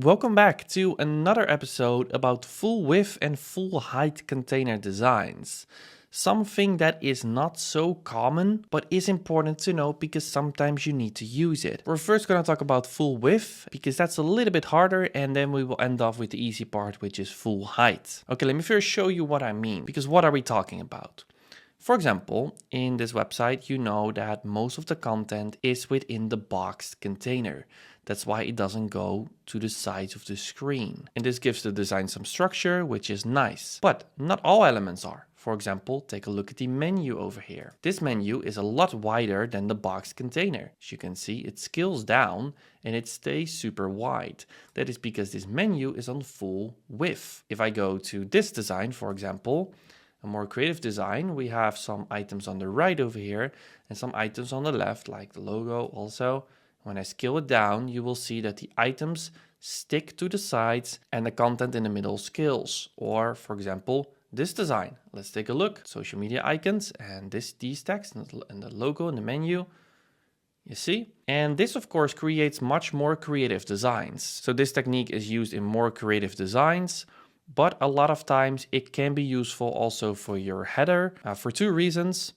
Welcome back to another episode about full width and full height container designs. Something that is not so common, but is important to know because sometimes you need to use it. We're first going to talk about full width because that's a little bit harder, and then we will end off with the easy part, which is full height. Okay, let me first show you what I mean, because what are we talking about? For example, in this website, you know that most of the content is within the boxed container. That's why it doesn't go to the sides of the screen. And this gives the design some structure, which is nice. But not all elements are. For example, take a look at the menu over here. This menu is a lot wider than the boxed container. As you can see, it scales down and it stays super wide. That is because this menu is on full width. If I go to this design, for example, a more creative design, we have some items on the right over here and some items on the left, like the logo also. When I scale it down, you will see that the items stick to the sides and the content in the middle scales. Or, for example, this design. Let's take a look. Social media icons and these text and the logo and the menu. You see? And this, of course, creates much more creative designs. So this technique is used in more creative designs, but a lot of times it can be useful also for your header for two reasons.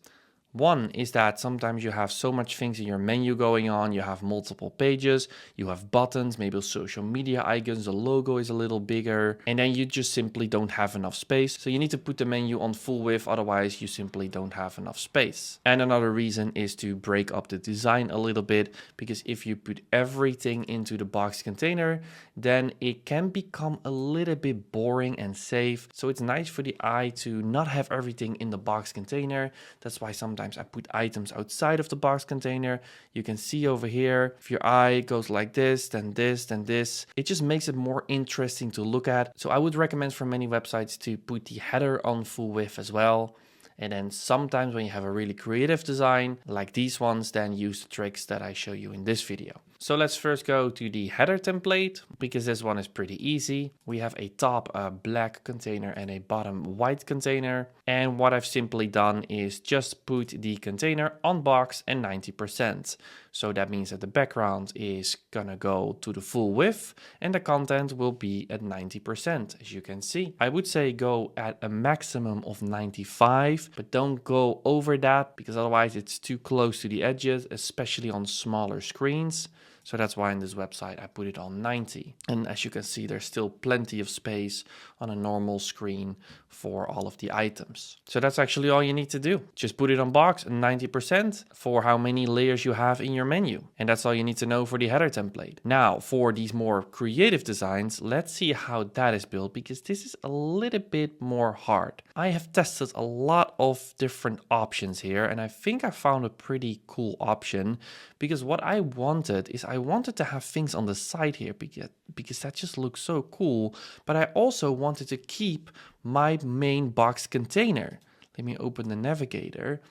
One is that sometimes you have so much things in your menu going on, you have multiple pages, you have buttons, maybe social media icons, the logo is a little bigger, and then you just simply don't have enough space. So you need to put the menu on full width, otherwise you simply don't have enough space. And another reason is to break up the design a little bit, because if you put everything into the box container, then it can become a little bit boring and safe. So it's nice for the eye to not have everything in the box container. That's why sometimes I put items outside of the box container. You can see over here, if your eye goes like this, then this, then this, it just makes it more interesting to look at. So I would recommend for many websites to put the header on full width as well. And then sometimes when you have a really creative design, like these ones, then use the tricks that I show you in this video. So let's first go to the header template, because this one is pretty easy. We have a top black container and a bottom white container. And what I've simply done is just put the container on box and 90%. So that means that the background is gonna go to the full width and the content will be at 90%, as you can see. I would say go at a maximum of 95, but don't go over that because otherwise it's too close to the edges, especially on smaller screens. So that's why in this website I put it on 90. And as you can see, there's still plenty of space on a normal screen for all of the items. So that's actually all you need to do. Just put it on box and 90% for how many layers you have in your menu. And that's all you need to know for the header template. Now, for these more creative designs, let's see how that is built, because this is a little bit more hard. I have tested a lot of different options here, and I think I found a pretty cool option, because what I wanted is I wanted to have things on the side here because that just looks so cool, but I also wanted to keep my main box container. Let me open the navigator.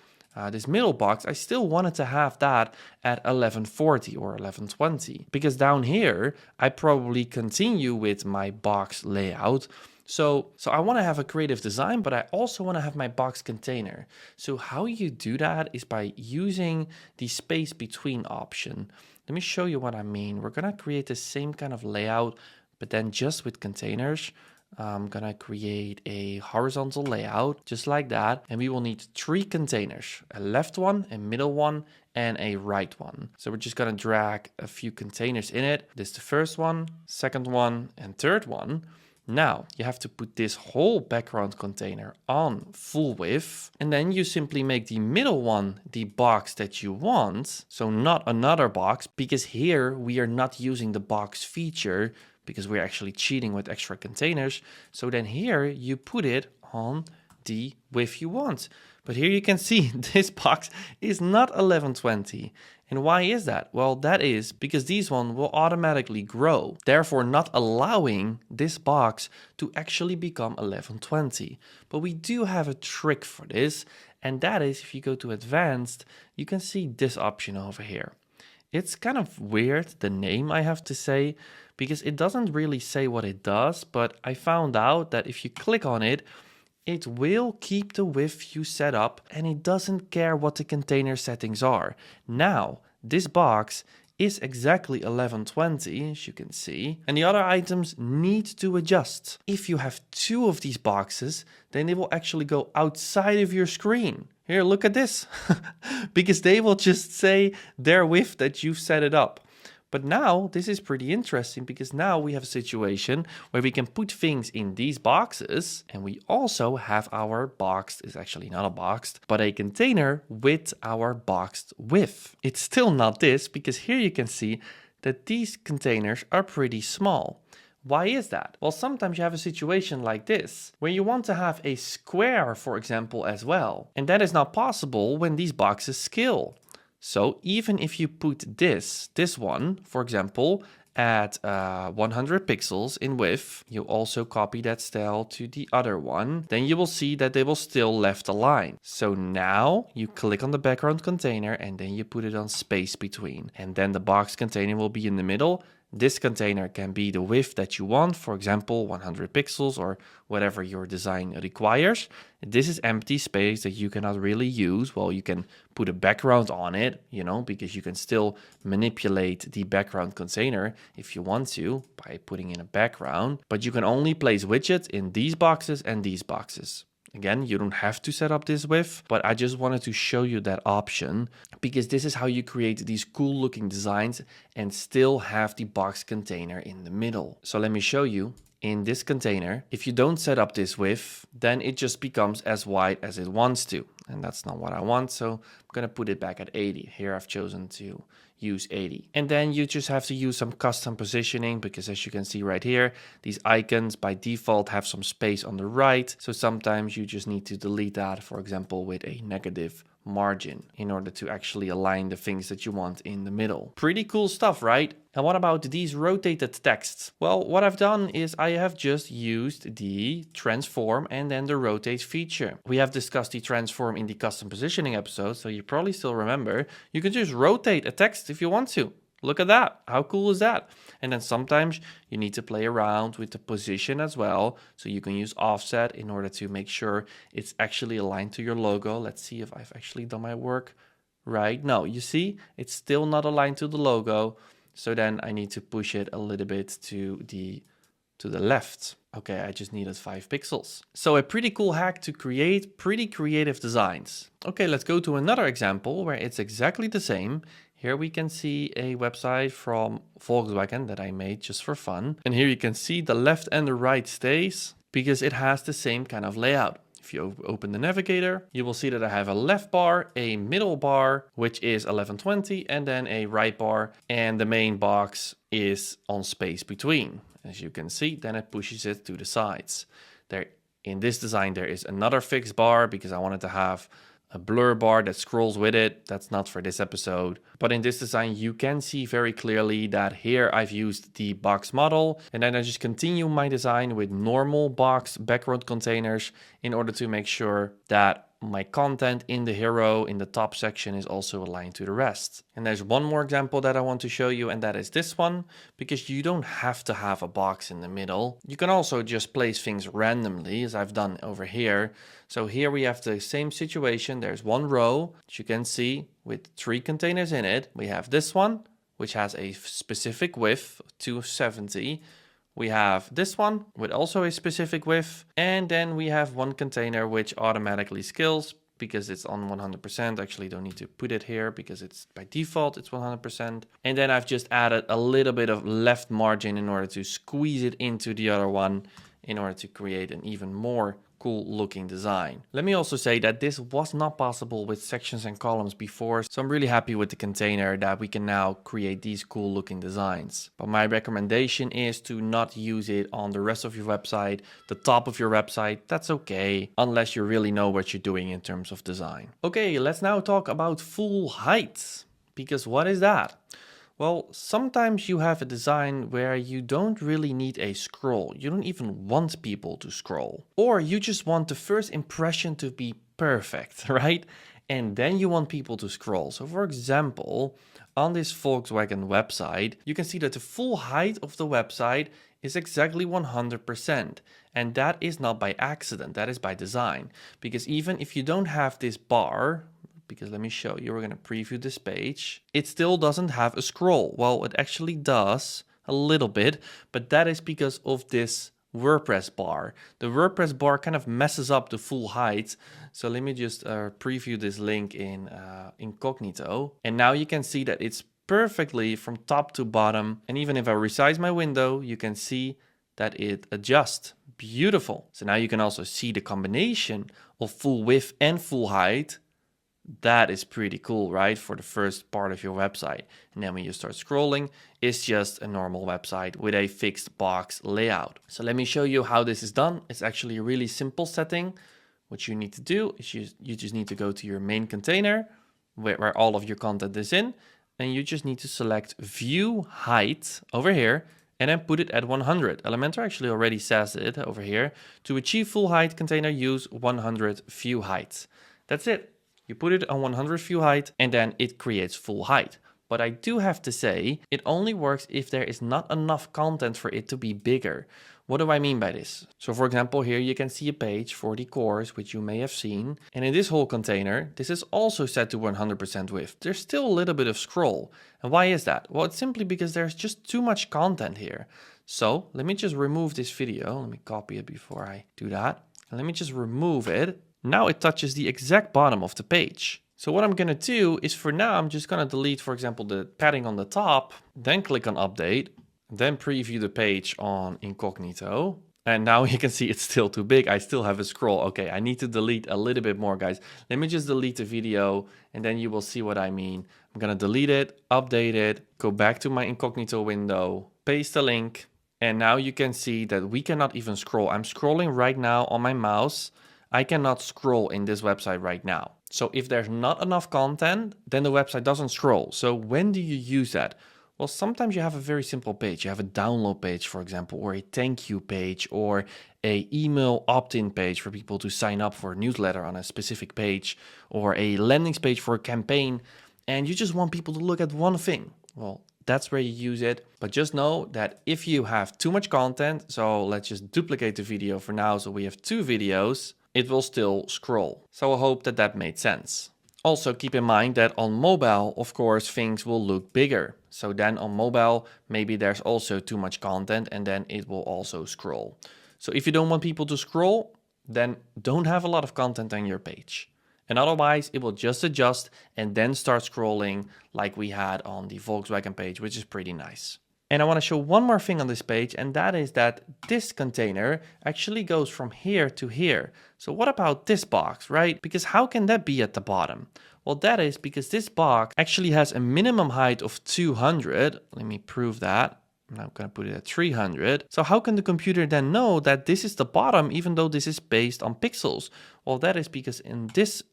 This middle box, I still wanted to have that at 1140 or 1120, because down here, I probably continue with my box layout. So I want to have a creative design, but I also want to have my box container. So how you do that is by using the space between option. Let me show you what I mean. We're going to create the same kind of layout, but then just with containers. I'm going to create a horizontal layout just like that. And we will need 3 containers, a left one, a middle one, and a right one. So we're just going to drag a few containers in it. This is the first one, second one, and third one. Now you have to put this whole background container on full width, and then you simply make the middle one the box that you want. So not another box, because here we are not using the box feature because we're actually cheating with extra containers. So then here you put it on the width you want. But here you can see this box is not 1120. And why is that? Well, that is because these one will automatically grow, therefore not allowing this box to actually become 1120. But we do have a trick for this, and that is if you go to advanced, you can see this option over here. It's kind of weird, the name I have to say, because it doesn't really say what it does, but I found out that if you click on it, it will keep the width you set up and it doesn't care what the container settings are. Now, this box is exactly 1120, as you can see, and the other items need to adjust. If you have two of these boxes, then they will actually go outside of your screen. Here, look at this, because they will just say their width that you've set it up. But now this is pretty interesting because now we have a situation where we can put things in these boxes, and we also have our boxed, it's actually not a boxed, but a container with our boxed width. It's still not this because here you can see that these containers are pretty small. Why is that? Well, sometimes you have a situation like this, where you want to have a square, for example, as well. And that is not possible when these boxes scale. So even if you put this one, for example, at 100 pixels in width, you also copy that style to the other one, then you will see that they will still left align. So now you click on the background container and then you put it on space between. And then the box container will be in the middle. This container can be the width that you want, for example, 100 pixels or whatever your design requires. This is empty space that you cannot really use. Well, you can put a background on it, because you can still manipulate the background container if you want to by putting in a background. But you can only place widgets in these boxes and these boxes. Again, you don't have to set up this width, but I just wanted to show you that option because this is how you create these cool looking designs and still have the box container in the middle. So let me show you. In this container, if you don't set up this width, then it just becomes as wide as it wants to. And that's not what I want, so I'm gonna put it back at 80. Here I've chosen to use 80. And then you just have to use some custom positioning because as you can see right here, these icons by default have some space on the right. So sometimes you just need to delete that, for example, with a negative margin in order to actually align the things that you want in the middle. Pretty cool stuff, right? And what about these rotated texts? Well, what I've done is I have just used the transform and then the rotate feature. We have discussed the transform in the custom positioning episode, so you probably still remember. You can just rotate a text if you want to. Look at that. How cool is that? And then sometimes you need to play around with the position as well. So you can use offset in order to make sure it's actually aligned to your logo. Let's see if I've actually done my work right. No, you see, it's still not aligned to the logo. So then I need to push it a little bit to the left. Okay, I just needed 5 pixels. So a pretty cool hack to create pretty creative designs. Okay, let's go to another example where it's exactly the same. Here we can see a website from Volkswagen that I made just for fun. And here you can see the left and the right stays because it has the same kind of layout. If you open the navigator, you will see that I have a left bar, a middle bar, which is 1120, and then a right bar. And the main box is on space between. As you can see, then it pushes it to the sides. There, in this design, there is another fixed bar because I wanted to have a blur bar that scrolls with it. That's not for this episode. But in this design, you can see very clearly that here I've used the box model. And then I just continue my design with normal box background containers in order to make sure that my content in the hero in the top section is also aligned to the rest. And there's one more example that I want to show you, and that is this one, because you don't have to have a box in the middle. You can also just place things randomly, as I've done over here. So here we have the same situation. There's one row, as you can see, with 3 containers in it. We have this one, which has a specific width, 270. We have this one with also a specific width. And then we have one container which automatically scales because it's on 100%. Actually, don't need to put it here because it's by default, it's 100%. And then I've just added a little bit of left margin in order to squeeze it into the other one in order to create an even more cool looking design. Let me also say that this was not possible with sections and columns before, so I'm really happy with the container that we can now create these cool looking designs. But my recommendation is to not use it on the rest of your website, the top of your website. That's okay, unless you really know what you're doing in terms of design. Okay, let's now talk about full height, because what is that? Well, sometimes you have a design where you don't really need a scroll. You don't even want people to scroll. Or you just want the first impression to be perfect, right? And then you want people to scroll. So for example, on this Volkswagen website, you can see that the full height of the website is exactly 100%. And that is not by accident, that is by design. Because even if you don't have this bar, because let me show you, we're going to preview this page. It still doesn't have a scroll. Well, it actually does a little bit, but that is because of this WordPress bar. The WordPress bar kind of messes up the full height. So let me just preview this link in incognito. And now you can see that it's perfectly from top to bottom. And even if I resize my window, you can see that it adjusts. Beautiful. So now you can also see the combination of full width and full height. That is pretty cool, right? For the first part of your website. And then when you start scrolling, it's just a normal website with a fixed box layout. So let me show you how this is done. It's actually a really simple setting. What you need to do is you just need to go to your main container where all of your content is in. And you just need to select view height over here and then put it at 100. Elementor actually already says it over here. To achieve full height container, use 100 view height. That's it. You put it on 100 view height and then it creates full height. But I do have to say, it only works if there is not enough content for it to be bigger. What do I mean by this? So for example, here you can see a page for the course, which you may have seen. And in this whole container, this is also set to 100% width. There's still a little bit of scroll. And why is that? Well, it's simply because there's just too much content here. So let me just remove this video. Let me copy it before I do that. And let me just remove it. Now it touches the exact bottom of the page. So what I'm going to do is for now, I'm just going to delete, for example, the padding on the top, then click on update, then preview the page on incognito. And now you can see it's still too big. I still have a scroll. Okay, I need to delete a little bit more, guys. Let me just delete the video and then you will see what I mean. I'm going to delete it, update it, go back to my incognito window, paste the link. And now you can see that we cannot even scroll. I'm scrolling right now on my mouse. I cannot scroll in this website right now. So if there's not enough content, then the website doesn't scroll. So when do you use that? Well, sometimes you have a very simple page. You have a download page, for example, or a thank you page, or a email opt-in page for people to sign up for a newsletter on a specific page, or a landing page for a campaign, and you just want people to look at one thing. Well, that's where you use it. But just know that if you have too much content, so let's just duplicate the video for now. So we have 2 videos. It will still scroll. So I hope that that made sense. Also keep in mind that on mobile, of course, things will look bigger. So then on mobile, maybe there's also too much content and then it will also scroll. So if you don't want people to scroll, then don't have a lot of content on your page. And otherwise, it will just adjust and then start scrolling like we had on the Volkswagen page, which is pretty nice. And I want to show one more thing on this page, and that is that this container actually goes from here to here. So what about this box, right? Because how can that be at the bottom? Well, that is because this box actually has a minimum height of 200. Let me prove that. I'm now going to put it at 300. So how can the computer then know that this is the bottom, even though this is based on pixels? Well, that is because in this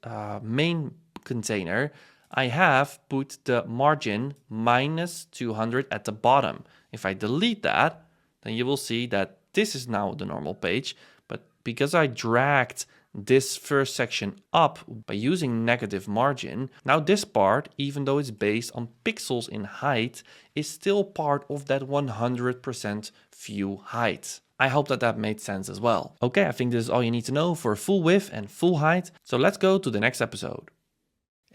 main container, I have put the margin minus 200 at the bottom. If I delete that, then you will see that this is now the normal page. But because I dragged this first section up by using negative margin, now this part, even though it's based on pixels in height, is still part of that 100% view height. I hope that that made sense as well. Okay, I think this is all you need to know for full width and full height. So let's go to the next episode.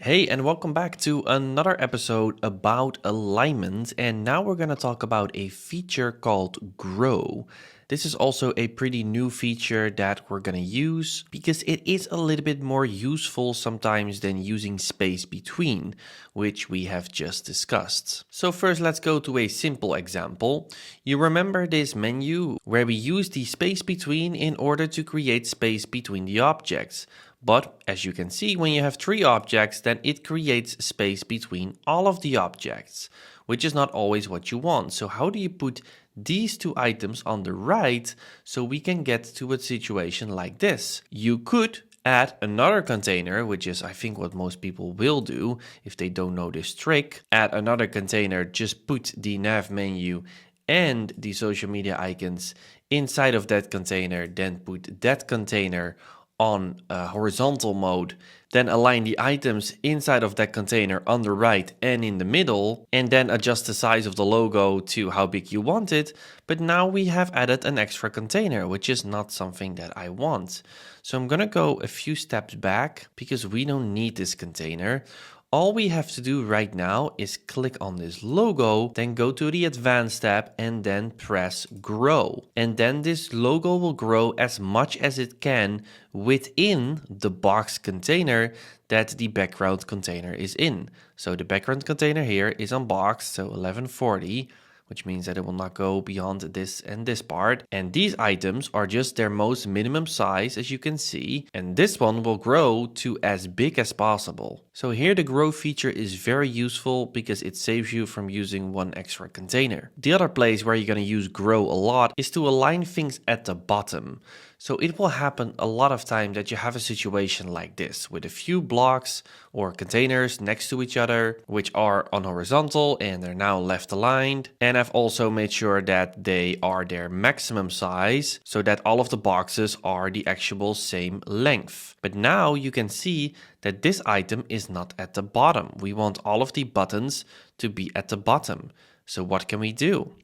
Hey, and welcome back to another episode about alignment. And now we're going to talk about a feature called Grow. This is also a pretty new feature that we're going to use because it is a little bit more useful sometimes than using space between, which we have just discussed. So first, let's go to a simple example. You remember this menu where we use the space between in order to create space between the objects. But as you can see, when you have 3 objects, then it creates space between all of the objects, which is not always what you want. So how do you put these 2 items on the right so we can get to a situation like this? You could add another container, which is I think what most people will do if they don't know this trick. Add another container, just put the nav menu and the social media icons inside of that container, then put that container on horizontal mode, then align the items inside of that container on the right and in the middle, and then adjust the size of the logo to how big you want it. But now we have added an extra container, which is not something that I want. So I'm gonna go a few steps back because we don't need this container. All we have to do right now is click on this logo, then go to the Advanced tab and then press Grow. And then this logo will grow as much as it can within the box container that the background container is in. So the background container here is on box, so 1140. Which means that it will not go beyond this and this part. And these items are just their most minimum size, as you can see. And this one will grow to as big as possible. So here the grow feature is very useful because it saves you from using one extra container. The other place where you're going to use grow a lot is to align things at the bottom. So it will happen a lot of times that you have a situation like this with a few blocks or containers next to each other, which are on horizontal and they're now left aligned. And I've also made sure that they are their maximum size so that all of the boxes are the actual same length. But now you can see that this item is not at the bottom. We want all of the buttons to be at the bottom. So what can we do?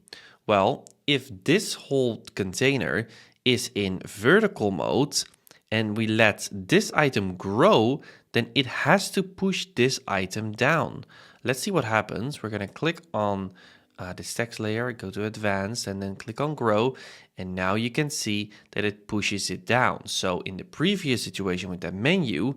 Well, if this whole container is in vertical mode and we let this item grow, then it has to push this item down. Let's see what happens. We're going to click on this text layer, go to Advanced, and then click on Grow. And now you can see that it pushes it down. So in the previous situation with that menu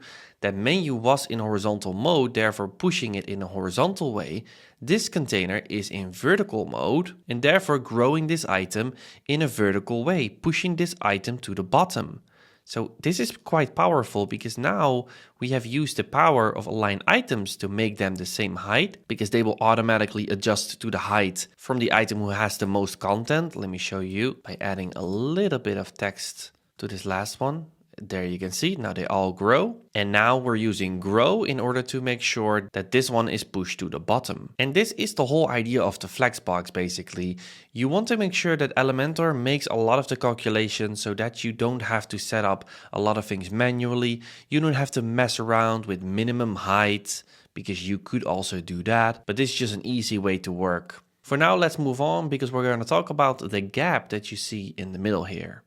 was in horizontal mode, therefore pushing it in a horizontal way. This container is in vertical mode and therefore growing this item in a vertical way, pushing this item to the bottom. So this is quite powerful because now we have used the power of align items to make them the same height because they will automatically adjust to the height from the item who has the most content. Let me show you by adding a little bit of text to this last one. There you can see, now they all grow. And now we're using grow in order to make sure that this one is pushed to the bottom. And this is the whole idea of the flexbox basically. You want to make sure that Elementor makes a lot of the calculations so that you don't have to set up a lot of things manually. You don't have to mess around with minimum height because you could also do that. But this is just an easy way to work. For now, let's move on because we're going to talk about the gap that you see in the middle here.